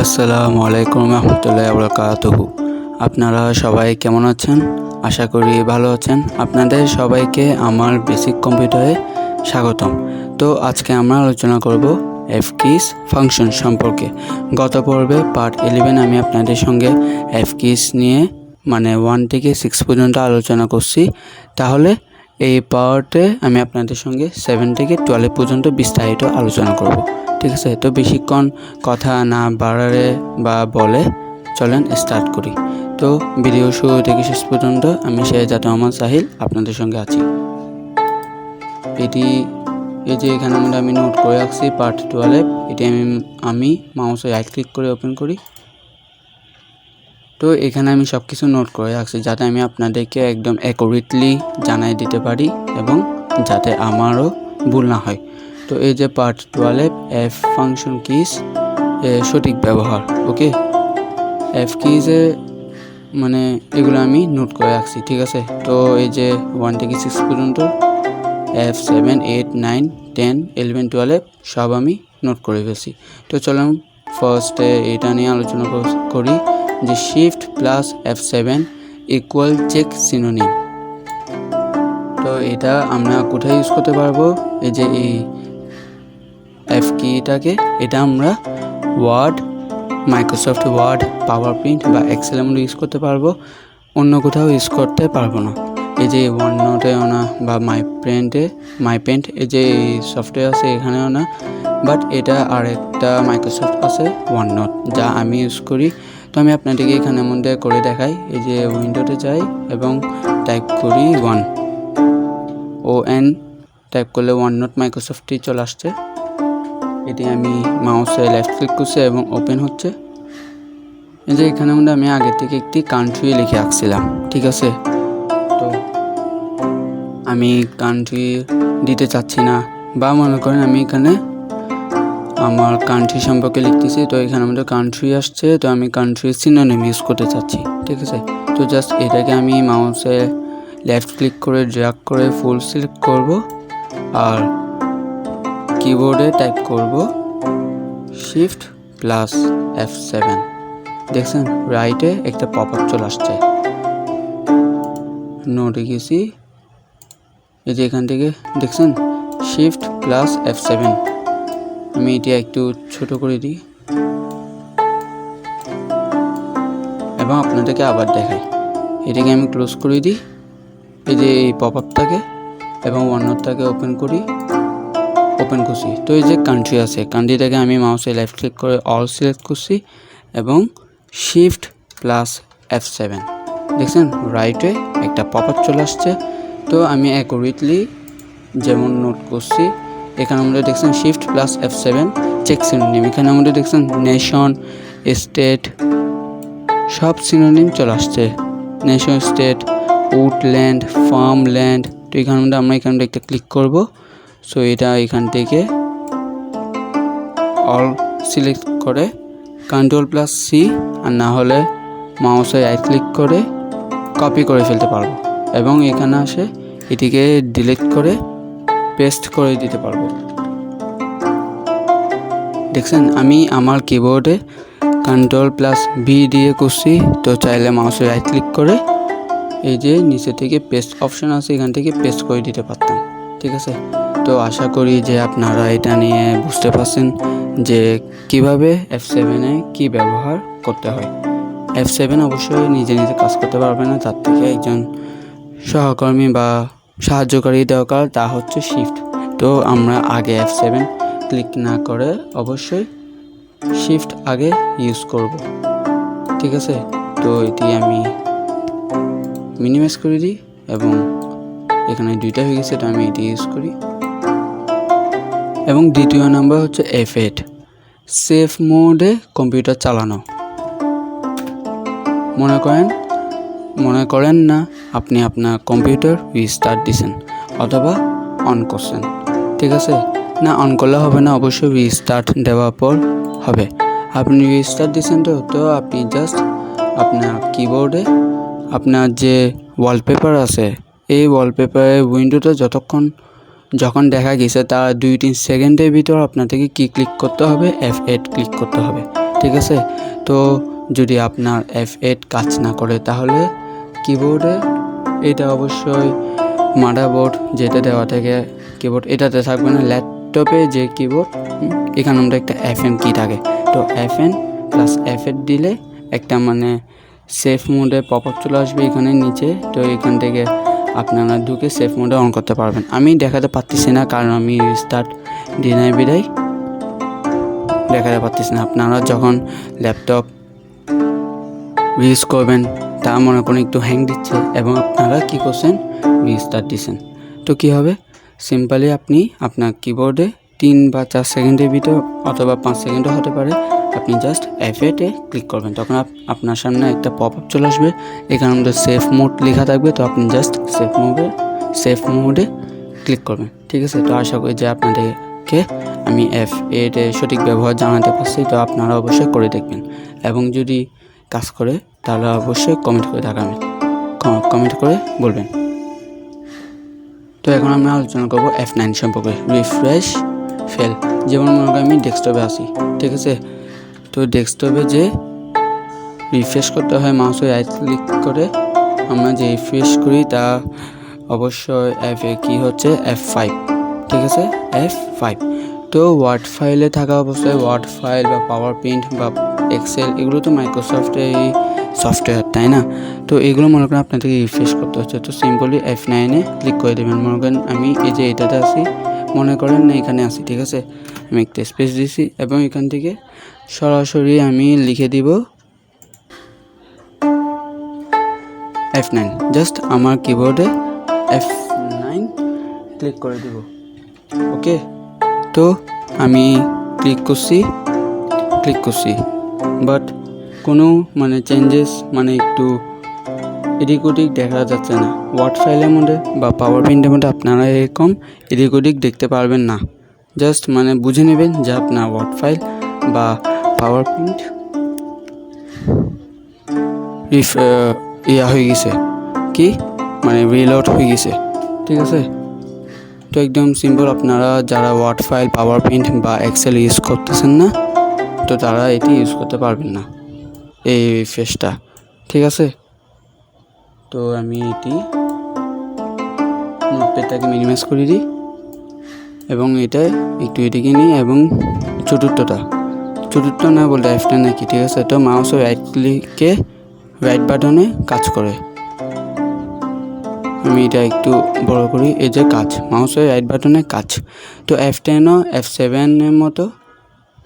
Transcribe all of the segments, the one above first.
আসসালামু আলাইকুম রহমতুল্লাহি ওয়া বারাকাতুহু। আপনারা সবাই কেমন আছেন? আশা করি ভালো আছেন। আপনাদের সবাইকে আমার বেসিক কম্পিউটারে স্বাগতম। তো আজকে আমরা আলোচনা করব এফ কিস ফাংশন সম্পর্কে। গত পর্বে পার্ট 11 আমি আপনাদের সঙ্গে এফ কিস নিয়ে 1 থেকে 6 পর্যন্ত আলোচনা করছি। তাহলে এই পার্টে আমি আপনাদের সঙ্গে 7 থেকে 12 পর্যন্ত বিস্তারিত আলোচনা করব। ঠিক আছে, তো বেশিক্ষণ কথা না বাড়ারে বা বলে চলেন স্টার্ট করি। তো ভিডিও শুরু থেকে শেষ পর্যন্ত আমি শেহজাদ মোহাম্মদ সাহিল আপনাদের সঙ্গে আছি। এই যে এখানে আমি নোট করে রাখছি পার্ট 12। এটি আমি মাউসে রাইট ক্লিক করে ওপেন করি। তো এখানে আমি সব কিছু নোট করে রাখছি যাতে আমি আপনাদেরকে একদম অ্যাকুরেটলি জানাই দিতে পারি এবং যাতে আমারও ভুল না হয়। তো এই যে পার্ট 12 এফ ফাংশন কিস সঠিক ব্যবহার। ওকে, এফ কিসে এগুলো আমি নোট করে রাখছি। ঠিক আছে, তো এই যে 1 থেকে 6 পর্যন্ত F7, 8, 9, 10, 11, 12 সব আমি নোট করে ফেলছি। তো চলুন ফার্স্টে এটা নিয়ে আলোচনা করি যে shift plus F7 equal check synonym. তো এটা আমরা কোথায় ইউজ করতে পারবো? এই যে এই এফ কিটাকে এটা আমরা word, Microsoft word, PowerPoint বা এক্সেলের মধ্যে ইউজ করতে পারবো, অন্য কোথাও ইউজ করতে পারবো না। এই যে ওয়ান নোটেও না বা মাই পেন্ট এই যে সফটওয়্যার আছে এখানেও না, বাট এটা আর একটা মাইক্রোসফট আছে ওয়ান নোট যা আমি ইউজ করি। তো আমি আপনাদেরকে এখানের মধ্যে করে দেখাই। এই যে উইন্ডোতে যাই এবং টাইপ করি ON টাইপ করলে ওয়ান নোট মাইক্রোসফটটি চলে আসছে। এটি আমি মাউসে লেফট ক্লিক করছি এবং ওপেন হচ্ছে। এই যে এখানের মধ্যে আমি আগে থেকে একটি কান্ট্রি লিখে রাখছিলাম। ঠিক আছে, তো আমি কান্ট্রি দিতে চাচ্ছি না, বা মনে করেন আমি এখানে আমার কান্ট্রি সম্পর্কে লিখতেছি। তো এখানে আমাদের কান্ট্রি আসছে, তো আমি কান্ট্রির সিনোনিম ইউজ করতে চাচ্ছি। ঠিক আছে, তো জাস্ট এটাকে আমি মাউসে লেফট ক্লিক করে ড্র্যাগ করে ফুল সিলেক্ট করব আর কিবোর্ডে টাইপ করব শিফট প্লাস F7। দেখছেন রাইটে একটা পপ আপ চলে আসছে। নোটে গেছি, এই যে এখান থেকে দেখছেন শিফট প্লাস F7। আমি এটা একটু ছোট করে দিই এবং আপনাদেরকে আবার দেখাই। এটাকে আমি ক্লোজ করে দিই, এই যে এই পপ আপটাকে, এবং ওয়ান নোটটাকে ওপেন করছি। তো এই যে কান্ট্রি আছে, কান্ট্রিটাকে আমি মাউসে লেফট ক্লিক করে অল সিলেক্ট করছি এবং শিফট প্লাস F7। দেখছেন রাইটে একটা পপ আপ চলে আসছে। তো আমি অ্যাকুরেটলি যেমন নোট করছি এখানে আমাদের দেখছেন shift plus F7 check synonym. এখানে আমাদের দেখছেন নেশন, স্টেট সব সিনোনিম চলে আসছে। Nation, state, woodland, farmland. তো এখানে আমরা এখানে একটা ক্লিক করব। সো এটা এখান থেকে অল সিলেক্ট করে Ctrl+C আর না হলে মাউসে রাইট ক্লিক করে কপি করে ফেলতে পারবো এবং এখানে আসে এটিকে ডিলিট করে পেস্ট করে দিতে পারবো। দেখছেন আমি আমার কিবোর্ডে Ctrl+V দিয়ে করছি। তো চাইলে মাউসে রাইট ক্লিক করে এই যে নিচে থেকে পেস্ট অপশন আছে এখান থেকে পেস্ট করে দিতে পারতাম। ঠিক আছে, তো আশা করি যে আপনারা এটা নিয়ে বুঝতে পারছেন যে কিভাবে F7-এ কি ব্যবহার করতে হয়। F7 অবশ্যই নিজে কাজ করতে পারবে না, তার থেকে একজন সহকর্মী বা সাহায্যকারী দরকার, তা হচ্ছে শিফট। তো আমরা আগে F7 ক্লিক না করে অবশ্যই শিফট আগে ইউজ করব। ঠিক আছে, তো এটি আমি মিনিমাইজ করে দিই এবং এখানে দুইটা হয়ে গেছে, তো আমি এটি ইউজ করি। এবং দ্বিতীয় নাম্বার হচ্ছে F8 সেফ মোডে কম্পিউটার চালানো। মনে করেন না আপনি আপনার কম্পিউটার রিস্টার্ট দিছেন অথবা অন করছেন। ঠিক আছে, না অন করলে হবে না, অবশ্যই রিস্টার্ট দেওয়ার পর হবে। আপনি রিস্টার্ট দিছেন, তো আপনি জাস্ট আপনার কিবোর্ডে আপনার যে ওয়ালপেপার আছে এই ওয়ালপেপারের উইন্ডোটা যখন দেখা গেছে তার 2-3 সেকেন্ডের ভিতর আপনাদেরকে কি ক্লিক করতে হবে? F8 ক্লিক করতে হবে। ঠিক আছে। তো যদি আপনার F8 কাজ না করে তাহলে কিবোর্ডে এটা অবশ্যই মাদারবোর্ড যেটা দেওয়া থাকে কিবোর্ড এটাতে থাকবে না, ল্যাপটপে যে কিবোর্ড এখানে আমরা একটা FN কি থাকে, তো FN প্লাস F8 দিলে একটা মানে সেফ মোডে পপ আপ চলে আসবে এখানে নিচে। তো এখান থেকে আপনারা ঢুকে সেফ মোডে অন করতে পারবেন। আমি দেখাতে পারতেছি না কারণ আমি রিস্টার্ট ডিনাই বিদায় দেখাতে পারতেছি না। আপনারা যখন ল্যাপটপ ইউজ করবেন তা মনে করেন একটু হ্যাং দিচ্ছে এবং আপনারা কি করছেন রিস্টার্ট দিচ্ছেন, তো কী হবে সিম্পলি আপনি আপনার কিবোর্ডে 3 বা 4 সেকেন্ডের ভিতর অথবা 5 সেকেন্ডও হতে পারে আপনি জাস্ট F8 ক্লিক করবেন, তখন আপনার সামনে একটা পপ আপ চলে আসবে, এখানে আমাদের সেফ মোড লেখা থাকবে। তো আপনি জাস্ট সেফ মোডে ক্লিক করবেন, ঠিক আছে। তো আশা করি যে আপনাদেরকে আমি F8 সঠিক ব্যবহার জানাতে পারছি। তো আপনারা অবশ্যই করে দেখবেন এবং যদি কাজ করে তাহলে অবশ্যই কমেন্ট করে বলবেন। তো এখন আমরা আলোচনা করব F9 সম্পর্কে, রিফ্রেশ ফেল। যেমন মনে করি আমি ডেস্কটপে আসি, ঠিক আছে। তো ডেস্কটপে যে রিফ্রেশ করতে হয় মাউসে রাইট ক্লিক করে আমরা যে রিফ্রেশ করি তা অবশ্যই কি হচ্ছে F5, ঠিক আছে, F5। তো ওয়ার্ড ফাইলে থাকা অবস্থায় ওয়ার্ড ফাইল বা পাওয়ার পয়েন্ট বা এক্সেল এগুলো তো মাইক্রোসফটের এই সফটওয়্যার, তাই না। তো এগুলো মনে করেন আপনাদেরকে রিফ্রেশ করতে হচ্ছে। তো সিম্পলি F9 ক্লিক করে দেবেন। মনে করেন আমি এই যে এটাতে আসি, মনে করেন না এখানে আসি, ঠিক আছে। আমি একটা স্পেস দিছি এবং এখান থেকে সরাসরি আমি লিখে দিব F9, জাস্ট আমার কিবোর্ডে F9 ক্লিক করে দিব, ওকে। তো আমি ক্লিক করছি বাট কোনো মানে চেঞ্জেস মানে একটু এদিক ওদিক দেখা যাচ্ছে না। ওয়ার্ড ফাইলের মধ্যে বা পাওয়ার পয়েন্টের মধ্যে আপনারা এরকম এদিক ওদিক দেখতে পারবেন না। জাস্ট মানে বুঝে নেবেন যে আপনার ওয়ার্ড ফাইল বা পাওয়ার পয়েন্ট হয়ে গেছে, কি মানে রিলোড হয়ে গেছে, ঠিক আছে। তো একদম সিম্পল, আপনারা যারা ওয়ার্ড ফাইল পাওয়ার পয়েন্ট বা এক্সেল ইউজ করতেছেন না তো তারা এটি ইউজ করতে পারবেন না এই রিফ্রেশটা, ঠিক আছে। তো আমি এটি নোটপ্যাডটাকে মিনিমাইজ করে দিই এবং এটা একটু এদিকে নিই এবং চতুর্থ না বলতে F10 নাকি, ঠিক আছে। তো মাউসে রাইট ক্লিকে রাইট বাটনে কাজ করে, আমি এটা একটু বড় করি, এই যে কাজ মাউসের রাইট বাটনে কাজ। তো F10 ও F7 মতো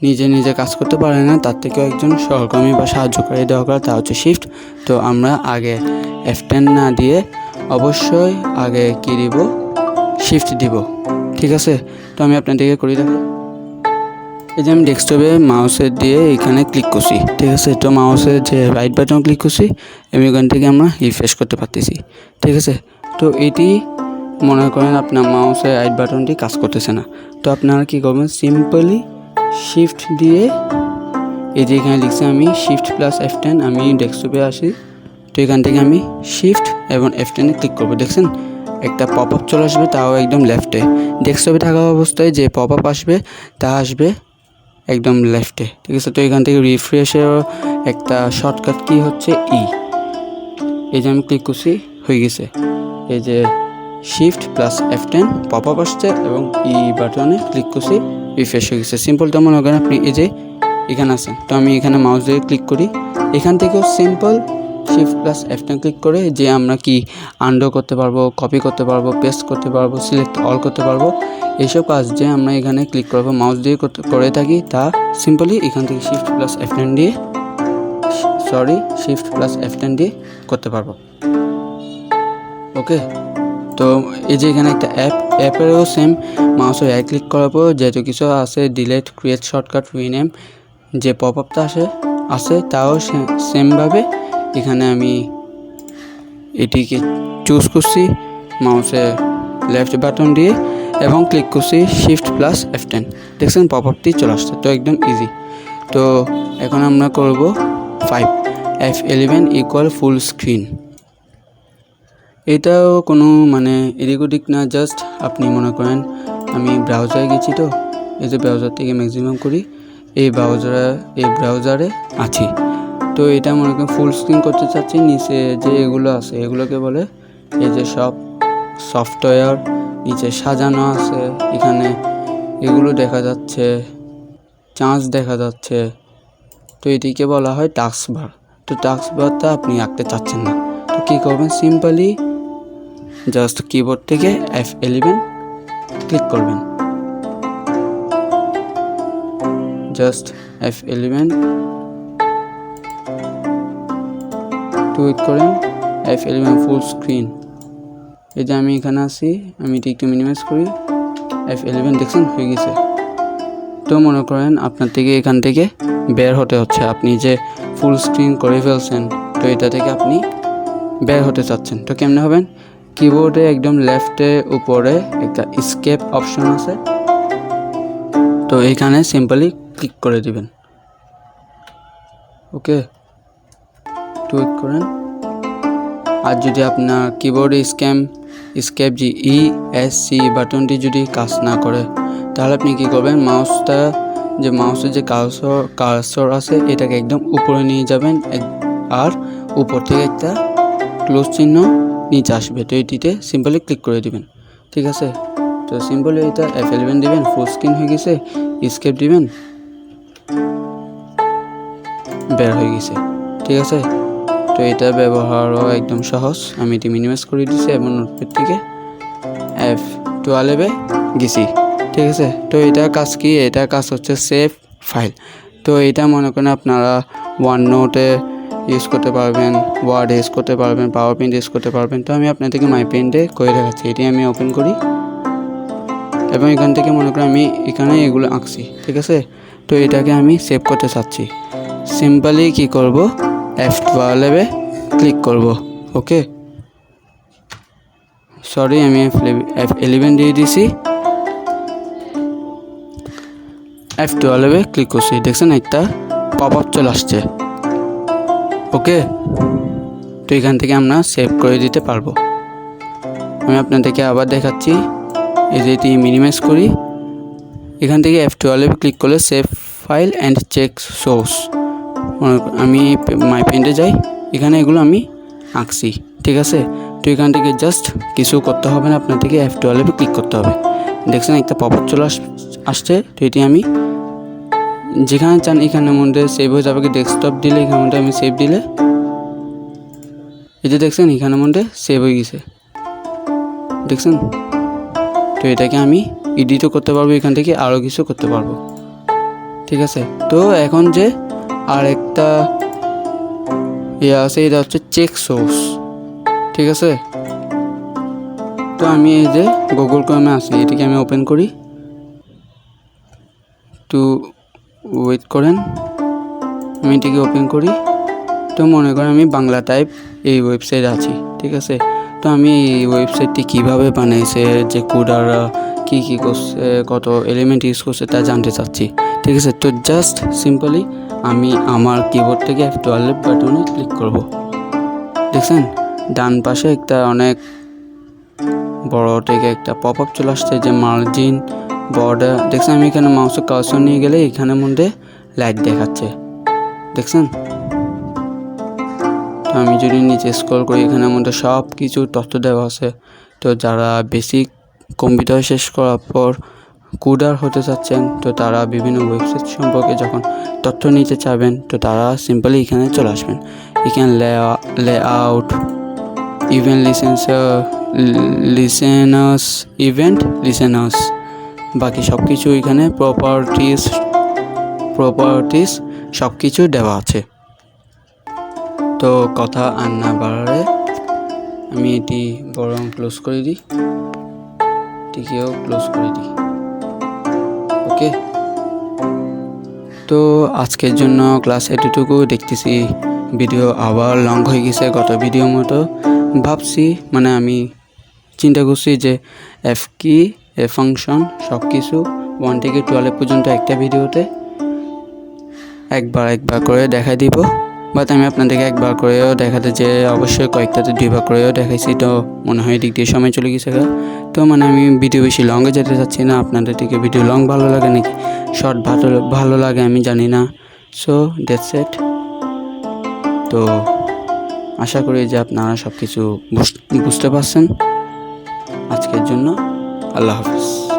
নিজে কাজ করতে পারে না, তার থেকেও একজন সহকর্মী বা সাহায্যকারী দরকার, তা হচ্ছে শিফট। তো আমরা আগে F10 না দিয়ে অবশ্যই আগে কি দিব, শিফট দিব, ঠিক আছে। তো আমি আপনাদেরকে করি দেখো, এই যে আমি ডেস্কটপে মাউসের দিয়ে এখানে ক্লিক করছি, ঠিক আছে। তো মাউসের যে রাইট বাটন ক্লিক করছি এবং এখান থেকে আমরা রিফ্রেশ করতে পারতেছি, ঠিক আছে। তো এটি মনে করেন আপনার মাউসের রাইট বাটনটি কাজ করতেছে না, তো আপনারা কী করবেন সিম্পলি শিফট দিয়ে এই যে এখানে লিখছি আমি শিফট প্লাস F10, আমি ডেস্কটপে আসি। তো এখান থেকে আমি শিফট এবং F10 ক্লিক করবো, দেখছেন একটা পপ আপ চলে আসবে, তাও একদম লেফটে। ডেস্কটপে থাকা অবস্থায় যে পপ আপ আসবে তা আসবে একদম লেফটে, ঠিক আছে। তো এখান থেকে রিফ্রেশের একটা শর্টকাট কি হচ্ছে এই যে আমি ক্লিক করছি হয়ে গেছে, এই যে shift plus F10 pop up আসছে এবং বাটনে ক্লিক করছি রিফ্রেশ হয়ে গেছে, সিম্পল। তো মনে করেন আপনি এই যে এখানে আছেন, তো আমি এখানে মাউস দিয়ে ক্লিক করি, এখান থেকেও simple shift plus F10 click করে যে আমরা কি আনডো করতে পারবো, কপি করতে পারবো, পেস্ট করতে পারবো, সিলেক্ট অল করতে পারবো, এইসব কাজ যে আমরা এখানে ক্লিক করবো মাউস দিয়ে করে থাকি তা সিম্পলি এখান থেকে শিফট প্লাস F10 দিয়ে করতে পারবো, ওকে। তো এই যে এখানে একটা অ্যাপেরও সেম মাউসে রাইট ক্লিক করার পর যেহেতু কিছু আছে ডিলেট, ক্রিয়েট শর্টকাট, রিনেম, যে পপ আপটা আসে তাও সেমভাবে এখানে আমি এটিকে চুজ করছি মাউসে লেফট বাটন দিয়ে এবং ক্লিক করছি শিফট প্লাস F10, দেখছেন পপ আপটি চলে আসছে, তো একদম ইজি। তো এখন আমরা করব 5 F11 ইকুয়াল ফুল স্ক্রিন। এটাও কোনো মানে এদিক ওদিক না, জাস্ট আপনি মনে করেন আমি ব্রাউজারে গেছি, তো এই যে ব্রাউজার থেকে ম্যাক্সিমাম করি, এই ব্রাউজারে আছি। তো এটা মনে করেন ফুল স্ক্রিন করতে চাচ্ছি। নিচে যে এগুলো আছে এগুলোকে বলে এই যে সব সফটওয়্যার, নিচে সাজানো আছে, এখানে এগুলো দেখা যাচ্ছে, চার্জ দেখা যাচ্ছে। তো এটিকে বলা হয় টাস্কবার। তো টাস্কবারটা আপনি আঁকতে চাচ্ছেন না, তো কী করবেন, সিম্পলি জাস্ট কিবোর্ড থেকে F11 ক্লিক করবেন। জাস্ট F11 ক্লিক করেন, F11 ফুল স্ক্রিন। এই যে আমি এখানে আছি, আমি এটি একটু মিনিমাইজ করি, F11 দেখছেন হয়ে গেছে। তো মনে করেন আপনার থেকে এখান থেকে বের হতে হচ্ছে, আপনি যে ফুল স্ক্রিন করে ফেলছেন, তো এটা থেকে আপনি বের হতে চাচ্ছেন। তো কেমনে হবেন, কিবোর্ডে একদম লেফটে উপরে একটা এসকেপ অপশন আছে, তো এখানে সিম্পলি ক্লিক করে দিবেন। ওকে, ক্লিক করেন। আর যদি আপনার কিবোর্ডে এসকেপ যে ESC বাটনটি যদি কাজ না করে, তাহলে আপনি কী করবেন, মাউসের যে কার্সর আছে এটাকে একদম উপরে নিয়ে যাবেন, আর উপর থেকে একটা ক্লোজ চিহ্ন নিচে আসবে, তো এটিতে সিম্পলি ক্লিক করে দিবেন। ঠিক আছে, তো সিম্পলি এটা F11 দিবেন, ফুল স্ক্রিন হয়ে গেছে, এসকেপ দিবেন, বের হয়ে গেছে। ঠিক আছে, তো এটা ব্যবহারও একদম সহজ। আমি এটি মিনিমাইজ করে দিয়েছি এবং নোটপ্যাড থেকে F12 গেছি। ঠিক আছে, তো এটার কাজ কি, এটার কাজ হচ্ছে সেভ ফাইল। তো এটা মনে করেন আপনারা OneNote ইউজ করতে পারবেন, ওয়ার্ড ইউজ করতে পারবেন, পাওয়ার পয়েন্ট ইউজ করতে পারবেন। তো আমি আপনাদেরকে মাই পেন্টে করে দেখাচ্ছি। এটি আমি ওপেন করি এবং এখান থেকে মনে করেন আমি এখানে এগুলো আঁকছি। ঠিক আছে, তো এটাকে আমি সেভ করতে চাচ্ছি। সিম্পলি কি করব, F12 ক্লিক করব। ওকে, সরি আমি F11 দিয়ে দিছি, F12 ক্লিক করছি, দেখছেন একটা পপ আপ চলে আসছে। ওকে, তো এখান থেকে আমরা সেভ করে দিতে পারবো। আমি আপনাদেরকে আবার দেখাচ্ছি, এই যে এটি মিনিমাইজ করি, এখান থেকে F12 ক্লিক করলে save file and check source. আমি মাই পেন্টে যাই, এখানে এগুলো আমি আঁকছি। ঠিক আছে, তো এখান থেকে জাস্ট কিছু করতে হবে না, আপনাদেরকে F12 ক্লিক করতে হবে। দেখছেন একটা পপ আপ চলে আসছে, তো এটি আমি যেখানে চান এখানের মধ্যে সেভ হয়ে যাবে। ডেস্কটপ দিলে এখানের মধ্যে আমি সেভ দিলে এই যে দেখছেন এখানের মধ্যে সেভ হয়ে গেছে, দেখছেন। তো এটাকে আমি এডিটও করতে পারবো, এখান থেকে আরও কিছু করতে পারবো। ঠিক আছে, তো এখন যে আর একটা আছে, এটা হচ্ছে চেক সোর্স। ঠিক আছে, তো আমি এই যে গুগল ক্রোমে আছি, এটাকে আমি ওপেন করি, তো ওয়েট করেন, আমি এটিকে ওপেন করি। তো মনে করেন আমি বাংলা টাইপ এই ওয়েবসাইটে আছি। ঠিক আছে, তো আমি এই ওয়েবসাইটটি কীভাবে বানাইছে, যে কোডাররা কী করছে, কত এলিমেন্ট ইউজ করছে তা জানতে চাচ্ছি। ঠিক আছে, তো জাস্ট সিম্পলি আমি আমার কিবোর্ড থেকে F12 বাটনে ক্লিক করব। দেখছেন ডান পাশে একটা অনেক বড় থেকে একটা পপ আপ চলে আসছে, যে মার্জিন বর্ডার। দেখছেন আমি এখানে মাউসের কার্সর নিয়ে গেলে এখানের মধ্যে লাইট দেখাচ্ছে, দেখছেন। তো আমি যদি নিচে স্ক্রল করি, এখানের মধ্যে সব কিছু তথ্য দেওয়া আছে। তো যারা বেসিক কম্পিউটার শেষ করার পর কোডার হতে চাচ্ছেন, তো তারা বিভিন্ন ওয়েবসাইট সম্পর্কে যখন তথ্য নিতে চাবেন, তো তারা সিম্পলি এখানে চলে আসবেন। এখানে লেআউট, ইভেন্ট লিসেনার্স, বাকি সব কিছু এখানে প্রপার্টিস সব কিছু দেওয়া আছে। তো কথা আর না বাড়ালে আমি এটি বরং ক্লোজ করে দিই, এটিকেও ক্লোজ করে দিই। ওকে, তো আজকের জন্য ক্লাস এতটুকু। দেখতেছি ভিডিও আবার লং হয়ে গেছে গত ভিডিওর মতো। ভাবছি মানে আমি চিন্তা করছি যে এফ কি, এ ফাংশন সব কিছু 1 থেকে 12 পর্যন্ত একটা ভিডিওতে একবার করে দেখাই দিব। বাট আমি আপনাদেরকে একবার করেও দেখাতে যে অবশ্যই কয়েকটাতে 2বার করেও দেখাইছি, তো মনে হয় দিক দিয়ে সময় চলে গেছে। তো মানে আমি ভিডিও বেশি লংয়ে যেতে চাচ্ছি না। আপনাদের থেকে ভিডিও লং ভালো লাগে নাকি শর্ট ভালো লাগে আমি জানি না। So that's it. তো আশা করি যে আপনারা সব কিছু বুঝতে পারছেন। আজকের জন্য আল্লাহ হাফেজ।